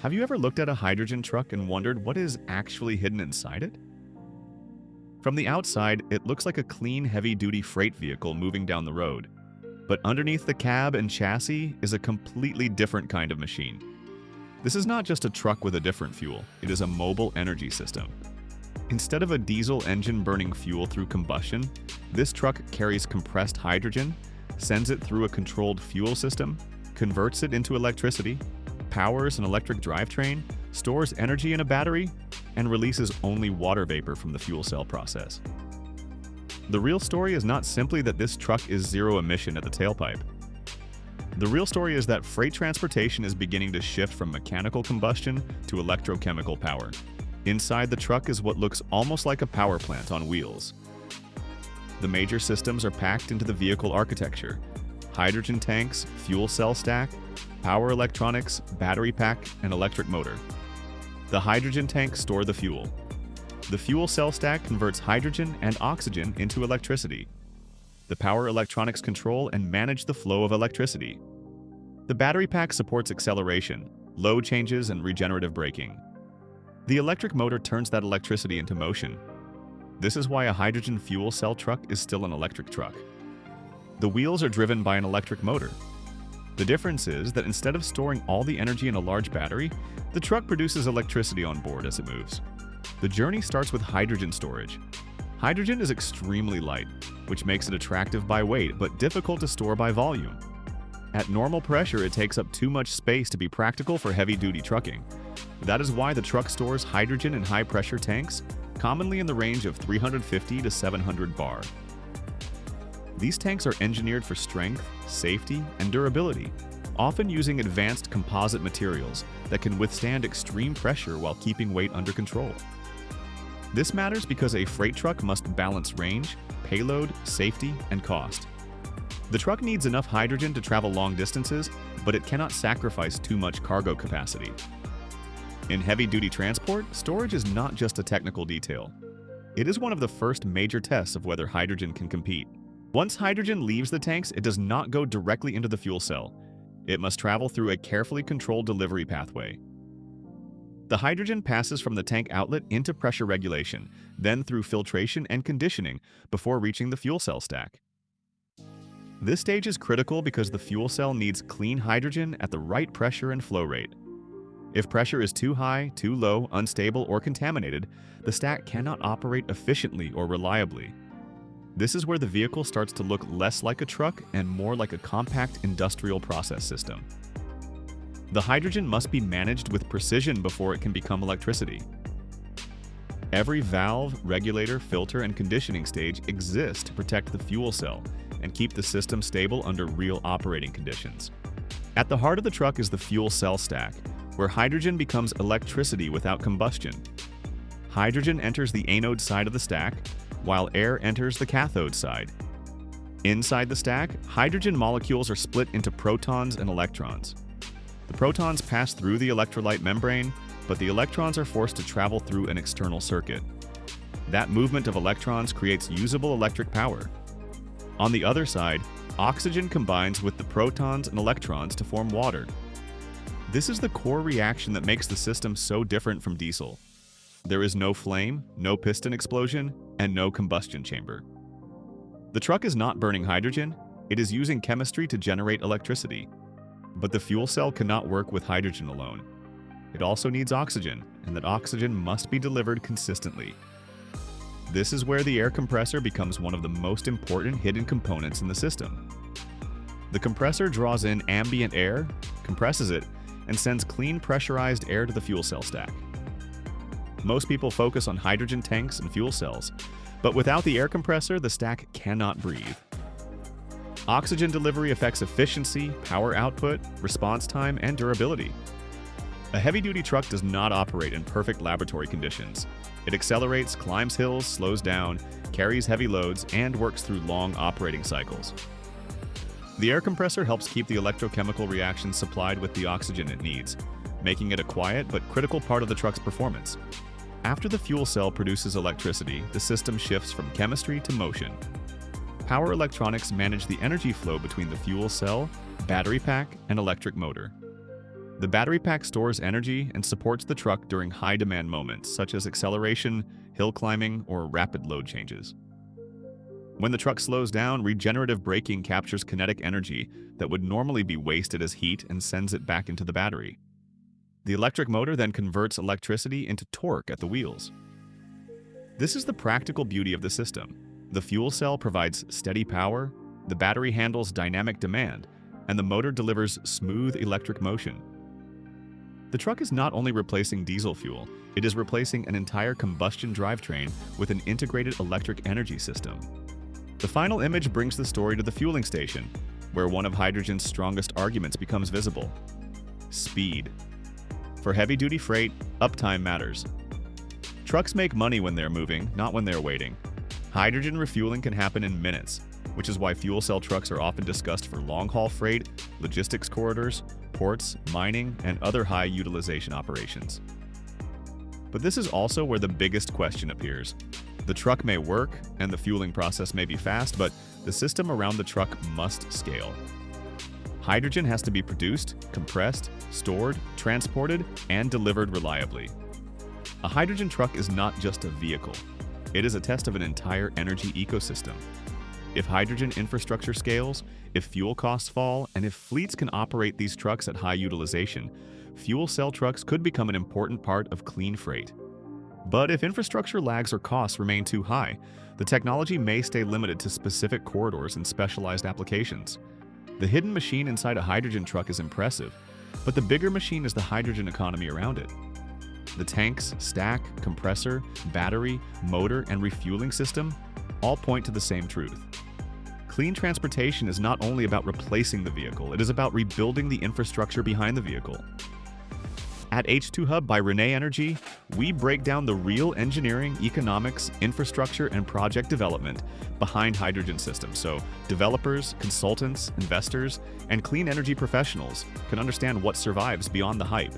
Have you ever looked at a hydrogen truck and wondered what is actually hidden inside it? From the outside, it looks like a clean, heavy-duty freight vehicle moving down the road. But underneath the cab and chassis is a completely different kind of machine. This is not just a truck with a different fuel, it is a mobile energy system. Instead of a diesel engine burning fuel through combustion, this truck carries compressed hydrogen, sends it through a controlled fuel system, converts it into electricity, powers an electric drivetrain, stores energy in a battery, and releases only water vapor from the fuel cell process. The real story is not simply that this truck is zero emission at the tailpipe. The real story is that freight transportation is beginning to shift from mechanical combustion to electrochemical power. Inside the truck is what looks almost like a power plant on wheels. The major systems are packed into the vehicle architecture: hydrogen tanks, fuel cell stack, power electronics, battery pack, and electric motor. The hydrogen tanks store the fuel. The fuel cell stack converts hydrogen and oxygen into electricity. The power electronics control and manage the flow of electricity. The battery pack supports acceleration, load changes, and regenerative braking. The electric motor turns that electricity into motion. This is why a hydrogen fuel cell truck is still an electric truck. The wheels are driven by an electric motor. The difference is that instead of storing all the energy in a large battery, the truck produces electricity on board as it moves. The journey starts with hydrogen storage. Hydrogen is extremely light, which makes it attractive by weight but difficult to store by volume. At normal pressure, it takes up too much space to be practical for heavy-duty trucking. That is why the truck stores hydrogen in high-pressure tanks, commonly in the range of 350 to 700 bar. These tanks are engineered for strength, safety, and durability, often using advanced composite materials that can withstand extreme pressure while keeping weight under control. This matters because a freight truck must balance range, payload, safety, and cost. The truck needs enough hydrogen to travel long distances, but it cannot sacrifice too much cargo capacity. In heavy-duty transport, storage is not just a technical detail. It is one of the first major tests of whether hydrogen can compete. Once hydrogen leaves the tanks, it does not go directly into the fuel cell. It must travel through a carefully controlled delivery pathway. The hydrogen passes from the tank outlet into pressure regulation, then through filtration and conditioning before reaching the fuel cell stack. This stage is critical because the fuel cell needs clean hydrogen at the right pressure and flow rate. If pressure is too high, too low, unstable, or contaminated, the stack cannot operate efficiently or reliably. This is where the vehicle starts to look less like a truck and more like a compact industrial process system. The hydrogen must be managed with precision before it can become electricity. Every valve, regulator, filter, and conditioning stage exists to protect the fuel cell and keep the system stable under real operating conditions. At the heart of the truck is the fuel cell stack, where hydrogen becomes electricity without combustion. Hydrogen enters the anode side of the stack, while air enters the cathode side. Inside the stack, hydrogen molecules are split into protons and electrons. The protons pass through the electrolyte membrane, but the electrons are forced to travel through an external circuit. That movement of electrons creates usable electric power. On the other side, oxygen combines with the protons and electrons to form water. This is the core reaction that makes the system so different from diesel. There is no flame, no piston explosion, and no combustion chamber. The truck is not burning hydrogen, it is using chemistry to generate electricity. But the fuel cell cannot work with hydrogen alone. It also needs oxygen, and that oxygen must be delivered consistently. This is where the air compressor becomes one of the most important hidden components in the system. The compressor draws in ambient air, compresses it, and sends clean pressurized air to the fuel cell stack. Most people focus on hydrogen tanks and fuel cells, but without the air compressor, the stack cannot breathe. Oxygen delivery affects efficiency, power output, response time, and durability. A heavy-duty truck does not operate in perfect laboratory conditions. It accelerates, climbs hills, slows down, carries heavy loads, and works through long operating cycles. The air compressor helps keep the electrochemical reactions supplied with the oxygen it needs, making it a quiet but critical part of the truck's performance. After the fuel cell produces electricity, the system shifts from chemistry to motion. Power electronics manage the energy flow between the fuel cell, battery pack, and electric motor. The battery pack stores energy and supports the truck during high-demand moments, such as acceleration, hill climbing, or rapid load changes. When the truck slows down, regenerative braking captures kinetic energy that would normally be wasted as heat and sends it back into the battery. The electric motor then converts electricity into torque at the wheels. This is the practical beauty of the system. The fuel cell provides steady power, the battery handles dynamic demand, and the motor delivers smooth electric motion. The truck is not only replacing diesel fuel, it is replacing an entire combustion drivetrain with an integrated electric energy system. The final image brings the story to the fueling station, where one of hydrogen's strongest arguments becomes visible: speed. For heavy-duty freight, uptime matters. Trucks make money when they're moving, not when they're waiting. Hydrogen refueling can happen in minutes, which is why fuel cell trucks are often discussed for long-haul freight, logistics corridors, ports, mining, and other high-utilization operations. But this is also where the biggest question appears. The truck may work, and the fueling process may be fast, but the system around the truck must scale. Hydrogen has to be produced, compressed, stored, transported, and delivered reliably. A hydrogen truck is not just a vehicle. It is a test of an entire energy ecosystem. If hydrogen infrastructure scales, if fuel costs fall, and if fleets can operate these trucks at high utilization, fuel cell trucks could become an important part of clean freight. But if infrastructure lags or costs remain too high, the technology may stay limited to specific corridors and specialized applications. The hidden machine inside a hydrogen truck is impressive, but the bigger machine is the hydrogen economy around it. The tanks, stack, compressor, battery, motor, and refueling system all point to the same truth. Clean transportation is not only about replacing the vehicle, it is about rebuilding the infrastructure behind the vehicle. At H2 Hub by ReneEnergy, we break down the real engineering, economics, infrastructure, and project development behind hydrogen systems, so developers, consultants, investors, and clean energy professionals can understand what survives beyond the hype.